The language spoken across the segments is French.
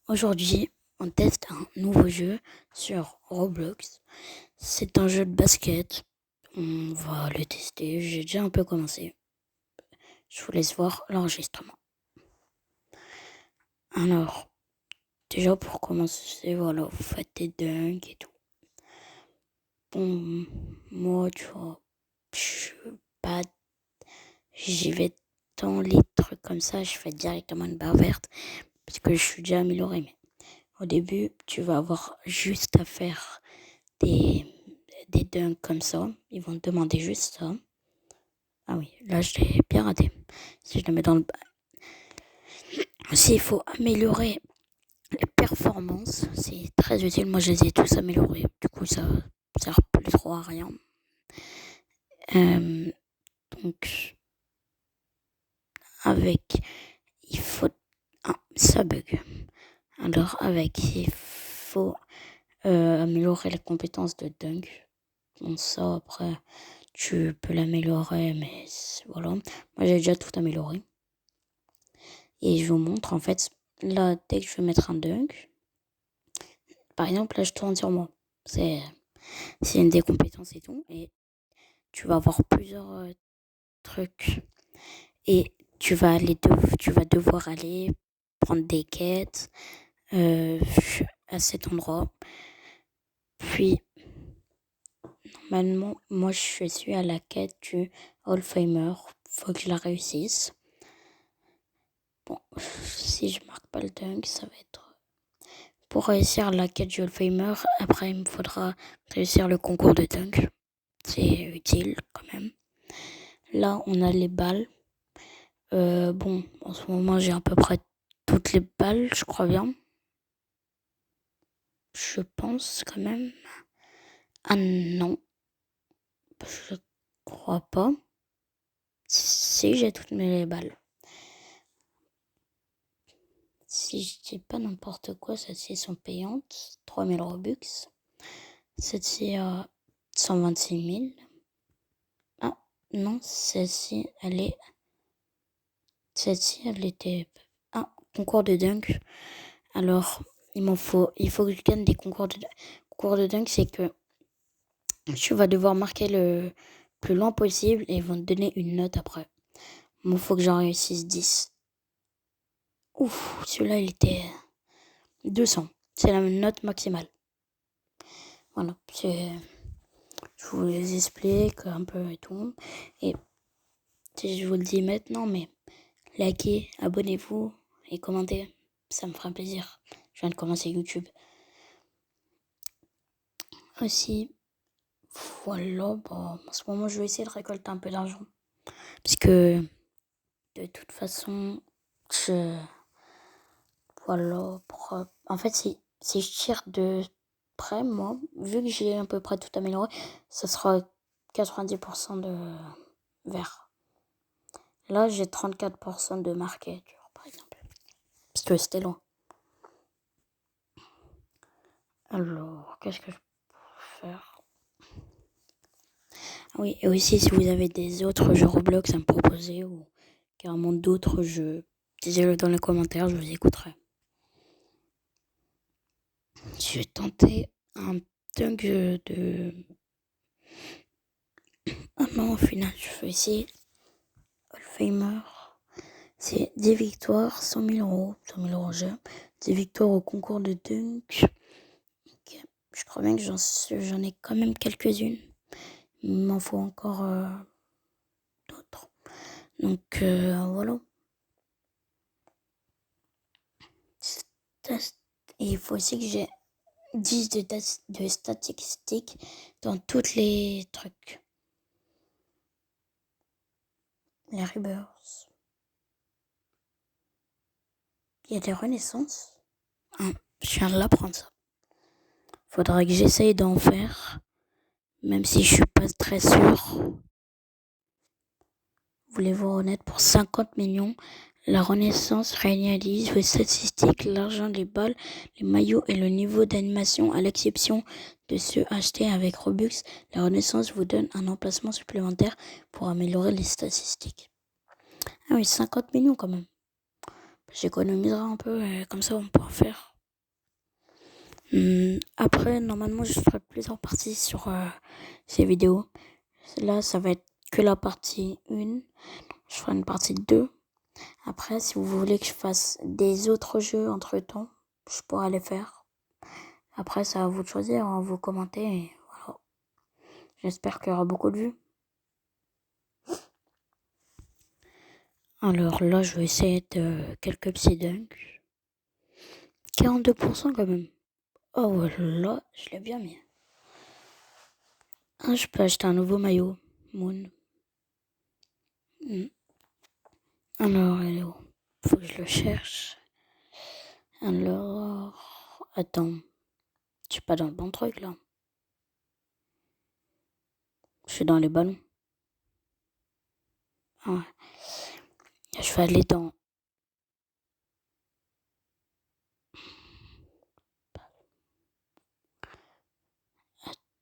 Aujourd'hui, on teste un nouveau jeu sur Roblox. C'est un jeu de basket. On va le tester. J'ai déjà un peu commencé. Je vous laisse voir l'enregistrement. Alors, déjà pour commencer, voilà, vous faites des dunks et tout. Bon, moi, tu vois, je pas, j'y vais dans les trucs comme ça. Je fais directement une barre verte parce que je suis déjà amélioré. Mais au début, tu vas avoir juste à faire des, des dunks comme ça. Ils vont te demander juste ça. Ah oui, là je l'ai bien raté. Si je le mets dans le bas. Aussi, il faut améliorer les performances. C'est très utile. Moi, je les ai tous améliorés. Du coup, ça sert plus trop à rien. Euh, donc, avec, il faut. Ah, ça bug. Alors, avec, il faut améliorer les compétences de dunk. Bon, ça, après, tu peux l'améliorer, mais voilà. Moi, j'ai déjà tout amélioré. Et je vous montre, en fait, là, dès que je vais mettre un dunk, par exemple, là, je tourne sur moi. C'est une des compétences et tout. Et tu vas avoir plusieurs trucs. Et tu vas devoir aller prendre des quêtes à cet endroit. Puis, normalement, moi, je suis à la quête du Hall Famer. Faut que je la réussisse. Bon, si je marque pas le dunk, ça va être... Pour réussir la quête du Hall Famer, après, il me faudra réussir le concours de dunk. C'est utile, quand même. Là, on a les balles. Bon, en ce moment, j'ai à peu près toutes les balles, je crois bien. Je pense, quand même. Ah non, je crois pas. Si, j'ai toutes mes balles. Si je dis pas n'importe quoi, celles-ci sont payantes. 3000 Robux. Celle-ci a 126 000. Ah, non, celle-ci, Celle-ci, elle était... Ah, concours de dunk. Alors, il faut que je gagne des concours de dunk. Concours de dunk, c'est que tu vas devoir marquer le plus loin possible et ils vont te donner une note après. Moi, il faut que j'en réussisse 10. Ouf, celui-là, il était 200. C'est la note maximale. Voilà, je vous les explique un peu et tout. Et je vous le dis maintenant, mais likez, abonnez-vous et commentez. Ça me fera plaisir. Je viens de commencer YouTube. Aussi, voilà, bon, en ce moment, je vais essayer de récolter un peu d'argent. Parce que, de toute façon, voilà, en fait, si je tire de près, moi, vu que j'ai à peu près tout amélioré, ça sera 90% de vert. Là, j'ai 34% de marqué, par exemple. Parce que c'était loin. Alors, qu'est-ce que je peux faire? Oui, et aussi, si vous avez des autres jeux Roblox à me proposer ou carrément d'autres jeux, dites-le dans les commentaires, je vous écouterai. Je vais tenter un dunk de... Ah non, au final, je fais ici Alzheimer. C'est 10 victoires, 100 000 euros. 100 000 euros jeu. 10 victoires au concours de dunk. Okay. Je crois bien que j'en ai quand même quelques-unes. Il m'en faut encore d'autres. Donc voilà. Et il faut aussi que j'ai 10 de statistiques dans toutes les trucs. Les rebirths. Il y a des renaissances. Ah, je viens de l'apprendre ça. Faudra que j'essaye d'en faire. Même si je suis pas très sûre. Voulez-vous renaître pour 50 millions? La Renaissance réalise vos statistiques, l'argent, les balles, les maillots et le niveau d'animation, à l'exception de ceux achetés avec Robux. La Renaissance vous donne un emplacement supplémentaire pour améliorer les statistiques. Ah oui, 50 millions quand même. J'économiserai un peu, comme ça on pourra faire Après, normalement, je ferai plusieurs parties sur ces vidéos. Là, ça va être que la partie 1. Je ferai une partie 2. Après, si vous voulez que je fasse des autres jeux entre-temps, je pourrai les faire. Après, c'est à vous de choisir, hein, vous commentez et voilà. J'espère qu'il y aura beaucoup de vues. Alors là, je vais essayer de quelques petits dunks. 42% quand même. Oh voilà, je l'ai bien mis. Ah, je peux acheter un nouveau maillot. Moon. Alors, il est où? Faut que je le cherche. Alors, attends. Je suis pas dans le bon truc là. Je suis dans les ballons. Ah ouais. Je vais aller dans.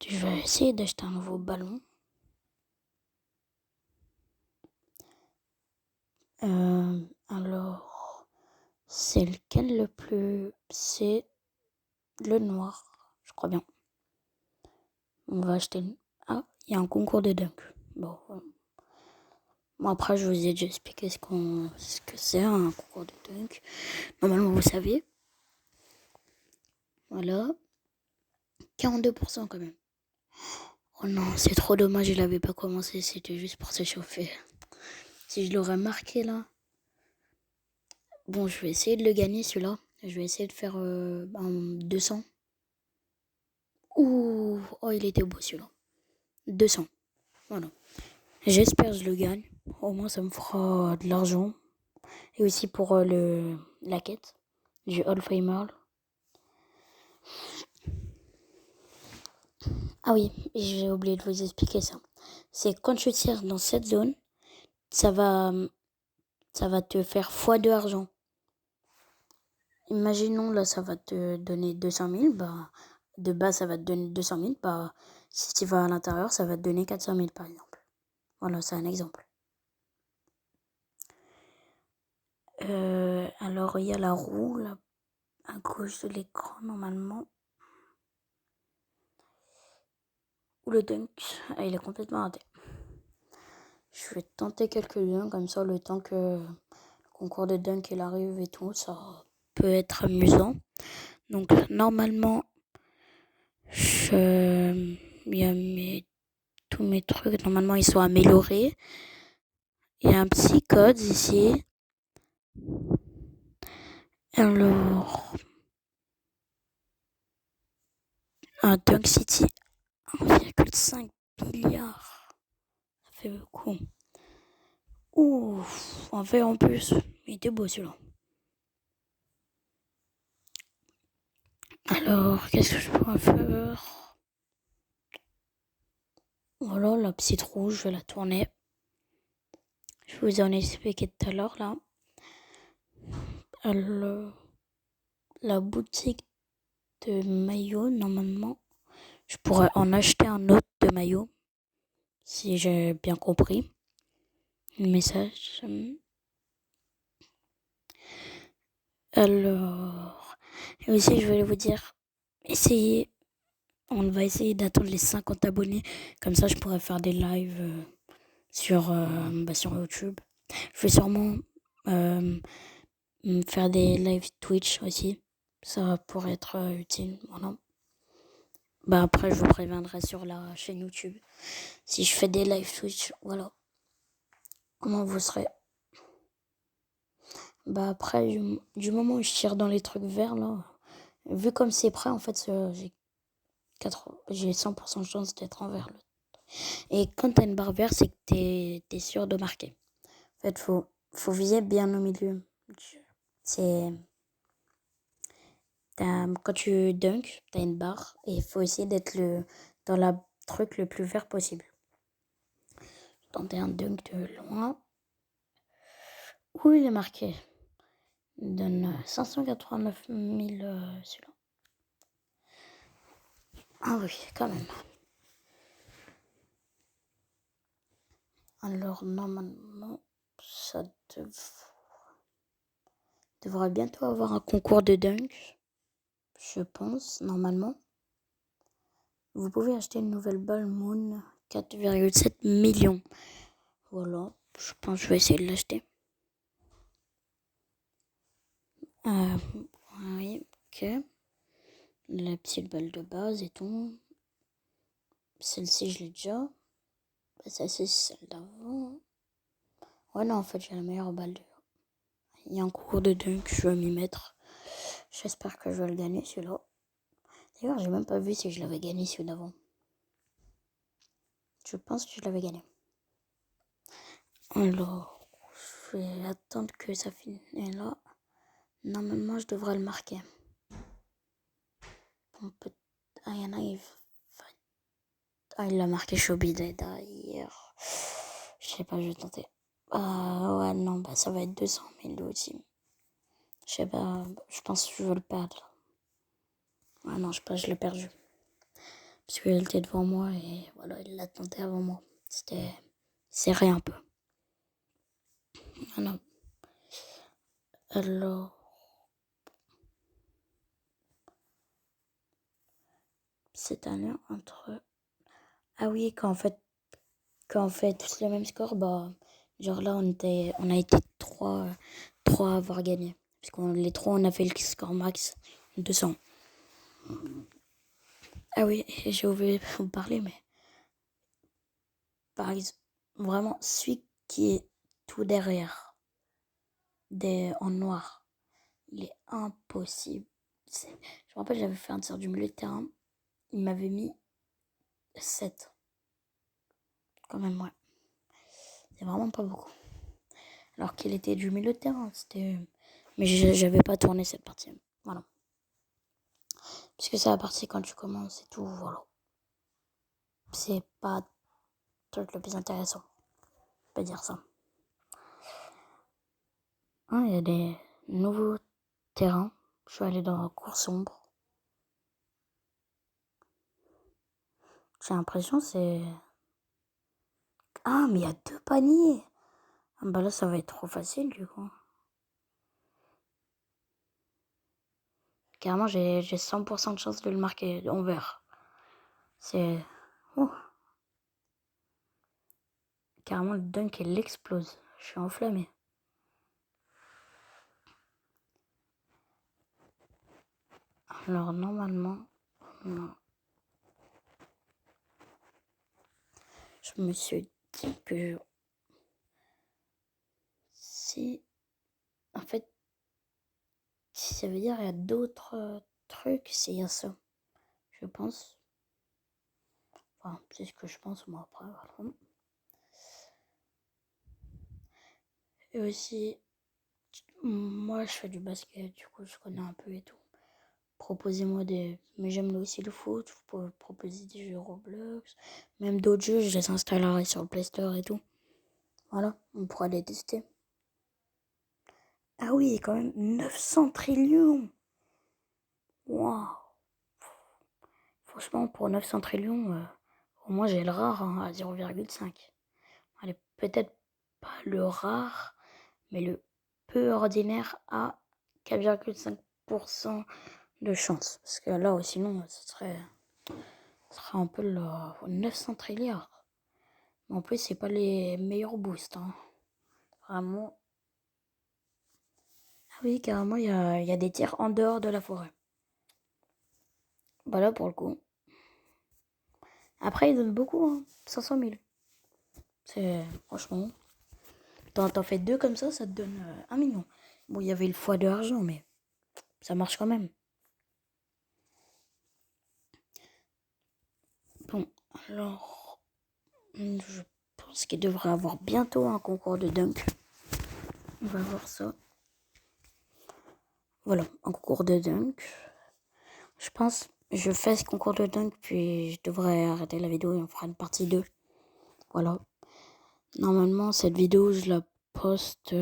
Je vais essayer d'acheter un nouveau ballon. Alors, c'est lequel le plus. C'est le noir. Je crois bien. On va acheter. Ah, il y a un concours de dunk. Bon. Bon, après, je vous ai déjà expliqué ce que c'est un concours de dunk. Normalement, vous savez. Voilà. 42% quand même. Oh non, c'est trop dommage, il avait pas commencé, c'était juste pour s'échauffer. Si je l'aurais marqué là. Bon, je vais essayer de le gagner celui-là. Je vais essayer de faire un 200. Ouh, oh, il était beau celui-là. 200. Voilà. J'espère que je le gagne. Au moins, ça me fera de l'argent. Et aussi pour la quête du Hall of Famer. Ah oui, j'ai oublié de vous expliquer ça. C'est quand tu tires dans cette zone, ça va te faire x2 argent. Imaginons là, ça va te donner 200 000. Bah, de base, ça va te donner 200 000. Bah, si tu vas à l'intérieur, ça va te donner 400 000 par exemple. Voilà, c'est un exemple. Alors, il y a la roue là, à gauche de l'écran normalement. Ou le dunk. Ah, il est complètement raté. Je vais tenter quelques-uns comme ça, le temps que le concours de dunk il arrive et tout, ça peut être amusant. Donc, normalement, il y a tous mes trucs, normalement, ils sont améliorés. Il y a un petit code ici. Alors, un Dunk City, 1,5 milliard. Ça fait beaucoup. Ouf, en fait, en plus, il était beau celui-là. Alors, qu'est-ce que je pourrais faire? Voilà, la petite rouge, je vais la tourner. Je vous en ai expliqué tout à l'heure, là. Alors, la boutique de maillots, normalement, je pourrais en acheter un autre de maillot, si j'ai bien compris le message. Alors, et aussi, je voulais vous dire, on va essayer d'attendre les 50 abonnés. Comme ça, je pourrais faire des lives sur YouTube. Je vais sûrement faire des lives Twitch aussi. Ça pourrait être utile. Voilà. Bah après, je vous préviendrai sur la chaîne YouTube. Si je fais des lives Twitch, voilà. Comment vous serez. Bah après, du moment où je tire dans les trucs verts, là, vu comme c'est prêt, en fait, j'ai 100% de chance d'être en vert. Et quand t'as une barre verte, c'est que t'es sûr de marquer. En fait, faut viser bien au milieu. C'est... Quand tu dunks, t'as une barre et il faut essayer d'être dans la truc le plus vert possible. Tenter un dunk de loin. Où il est marqué? Il donne 589 000 celui-là. Ah oui, quand même. Alors normalement, ça devrait bientôt avoir un concours de dunk. je pense, normalement. Vous pouvez acheter une nouvelle balle Moon, 4,7 millions. Voilà, je pense que je vais essayer de l'acheter. Oui, ok. La petite balle de base et tout. Celle-ci, je l'ai déjà. Ça, c'est celle d'avant. Ouais, non, en fait, j'ai la meilleure balle. Il y a un concours de dunk, je vais m'y mettre. J'espère que je vais le gagner, celui-là. D'ailleurs, j'ai même pas vu si je l'avais gagné, celui d'avant. Je pense que je l'avais gagné. Alors, je vais attendre que ça finisse. Et là, normalement, je devrais le marquer. Ah, il y en a, il l'a marqué Shobida d'ailleurs. Je sais pas, je vais tenter. Ah ouais, non, bah ça va être 200 000 aussi. Je sais pas, je pense que je vais le perdre. Ah non, je pense que je l'ai perdu. Parce qu'il était devant moi et voilà, il l'a tenté avant moi. C'est rien un peu. Ah non. Alors, c'est un lien entre... Ah oui, quand on fait tous le même score, bah, genre là, on a été trois à avoir gagné. Parce que les trois, on a fait le score max 200. Ah oui, j'ai oublié de vous parler, mais par exemple, vraiment, celui qui est tout derrière, en noir, il est impossible. Je me rappelle, j'avais fait un tir du milieu de terrain, il m'avait mis 7. Quand même, ouais. C'est vraiment pas beaucoup. Alors qu'il était du milieu de terrain, mais j'avais pas tourné cette partie. Voilà. Parce que c'est la partie quand tu commences et tout, voilà. C'est pas le truc le plus intéressant. On peut dire ça. Il y a des nouveaux terrains. Je suis allé dans la cour sombre. J'ai l'impression c'est... Ah, mais il y a 2 paniers. Ah bah là, ça va être trop facile du coup. Carrément, j'ai 100% de chance de le marquer en vert. C'est... Oh. Carrément, le dunk, il explose. Je suis enflammé. Alors, normalement... Non. Je me suis dit que... Si... En fait, si ça veut dire qu'il y a d'autres trucs, s'il y a ça. Je pense. Enfin, c'est ce que je pense, moi, après. Voilà. Et aussi, moi, je fais du basket, du coup, je connais un peu et tout. Proposez-moi des... Mais j'aime aussi le foot, vous pouvez proposer des jeux Roblox. Même d'autres jeux, je les installerai sur le Play Store et tout. Voilà, on pourra les tester. Ah oui, quand même, 900 trillions. Waouh. Franchement, pour 900 trillions, au moins j'ai le rare hein, à 0,5. Allez, peut-être pas le rare, mais le peu ordinaire à 4,5% de chance. Parce que là, sinon, ce serait un peu le 900 trilliards. Mais en plus, c'est pas les meilleurs boosts. Hein. Vraiment. Ah oui, carrément, il y a des tirs en dehors de la forêt. Bah là, pour le coup. Après, ils donnent beaucoup, hein. 500 000. C'est, franchement, t'en fais 2 comme ça te donne 1 million. Bon, il y avait le foie de argent, mais ça marche quand même. Bon, alors, je pense qu'il devrait avoir bientôt un concours de dunk. On va voir ça. Voilà, un concours de dunk. Je pense, je fais ce concours de dunk, puis je devrais arrêter la vidéo et on fera une partie 2. Voilà. Normalement, cette vidéo, je la poste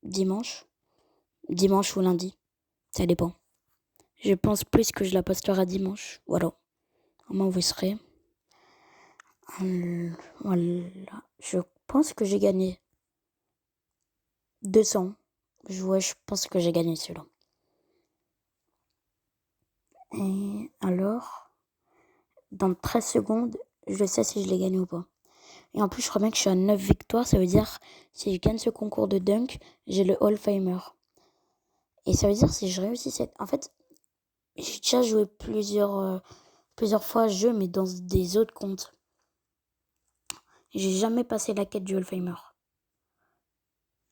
dimanche. Dimanche ou lundi. Ça dépend. Je pense plus que je la posterai dimanche. Voilà. Au moins, vous serez. Voilà. Je pense que j'ai gagné 200. Je pense que j'ai gagné celui-là. Et alors, dans 13 secondes, je sais si je l'ai gagné ou pas. Et en plus, je crois bien que je suis à 9 victoires. Ça veut dire, si je gagne ce concours de dunk, j'ai le Hall-Famer. Et ça veut dire, si je réussis cette... En fait, j'ai déjà joué plusieurs fois à ce jeu, mais dans des autres comptes. J'ai jamais passé la quête du Hall-Famer.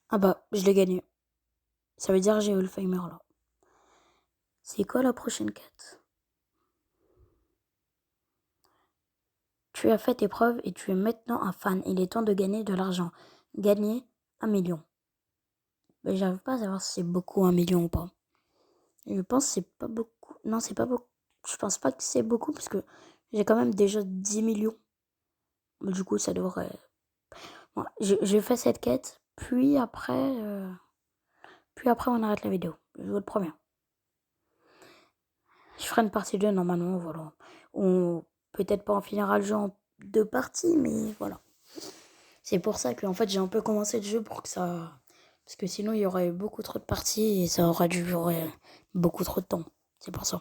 Ah bah, je l'ai gagné. Ça veut dire que j'ai Hall-Famer là. C'est quoi la prochaine quête? Tu as fait tes preuves et tu es maintenant un fan. Il est temps de gagner de l'argent. Gagner 1 million. Mais j'arrive pas à savoir si c'est beaucoup 1 million ou pas. Je pense que c'est pas beaucoup. Non, c'est pas beaucoup. Je pense pas que c'est beaucoup parce que j'ai quand même déjà 10 millions. Du coup, ça devrait... Bon, je fais cette quête, puis après on arrête la vidéo. Je vous le promets. Je ferai une partie 2 normalement, voilà. On peut-être pas en finira le jeu en 2 parties, mais voilà. C'est pour ça que en fait j'ai un peu commencé le jeu pour que ça... Parce que sinon il y aurait eu beaucoup trop de parties et ça aurait duré beaucoup trop de temps. C'est pour ça.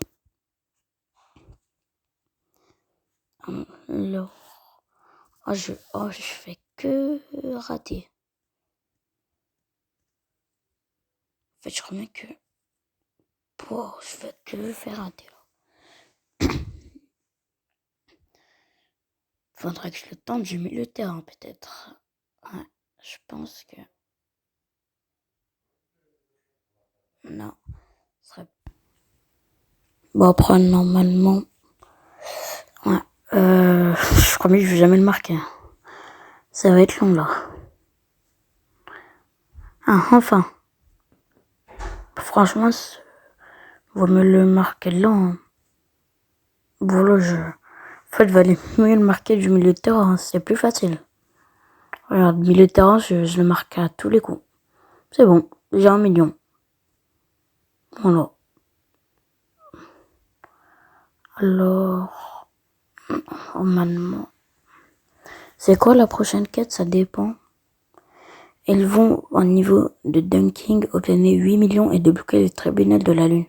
Alors... je fais que rater. En fait, je crois bien que... je fais que faire rater. Faudrait que je le tente du milieu de terrain, peut-être. Ouais, je pense que... Non. Bon, après, normalement... Ouais. Je crois bien que je vais jamais le marquer. Ça va être long, là. Ah, enfin. Franchement, vaut me le marquer là. Hein. Bon, là, En fait, valait mieux le marquer du milieu de terrain. Hein. C'est plus facile. Regarde, milieu de terrain, je le marque à tous les coups. C'est bon. J'ai 1 million. Voilà. Alors... Normalement... C'est quoi la prochaine quête? Ça dépend. Elles vont, au niveau de dunking, obtenir 8 millions et débloquer le tribunal de la Lune.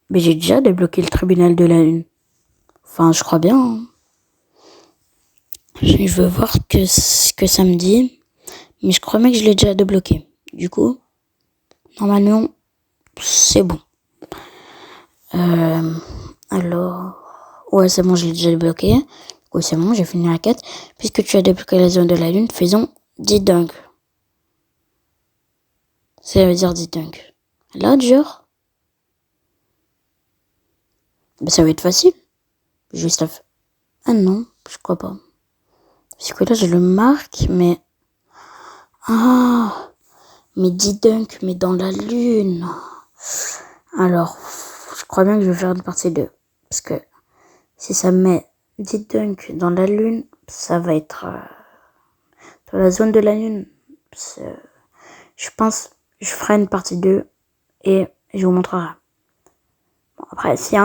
Mais j'ai déjà débloqué le tribunal de la Lune. Enfin, je crois bien. Hein. Je veux voir ce que ça me dit. Mais je crois bien que je l'ai déjà débloqué. Du coup, normalement, c'est bon. Alors... Ouais, c'est bon, je l'ai déjà débloqué. Oui, c'est bon, j'ai fini la quête. Puisque tu as débloqué la zone de la Lune, faisons 10 dunks. Ça veut dire 10 dunks. Là, dur. Ben, ça va être facile. Juste à... Ah non, je crois pas. Parce que là, je le marque, mais... Ah, mais 10 dunks, mais dans la Lune. Alors, je crois bien que je vais faire une partie 2. Parce que si ça met 10 dunks dans la Lune, ça va être... dans la zone de la Lune. Je pense je ferai une partie 2 et je vous montrerai. Bon, après, si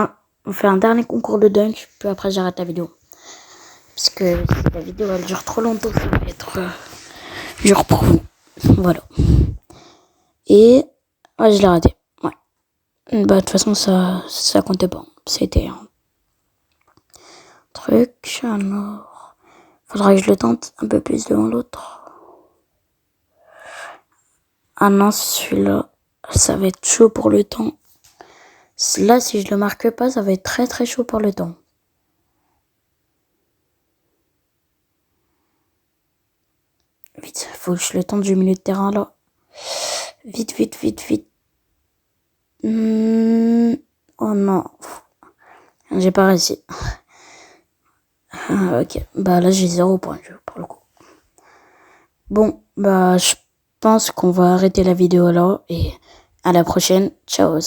on fait un dernier concours de dunk, puis après j'arrête la vidéo. Parce que si la vidéo elle dure trop longtemps, ça va être dur pour vous. Voilà. Et ouais, je l'ai raté. Ouais. Bah de toute façon ça comptait pas. C'était un truc. Alors, faudra que je le tente un peu plus devant l'autre. Ah non, celui-là, ça va être chaud pour le temps. Là, si je le marque pas, ça va être très très chaud pour le temps. Vite, faut que je le tente du milieu de terrain là. Vite, vite, vite, vite. Oh non. J'ai pas réussi. Ah, ok. Bah là, j'ai 0 point de jeu pour le coup. Bon, bah je pense qu'on va arrêter la vidéo là et à la prochaine. Ciao.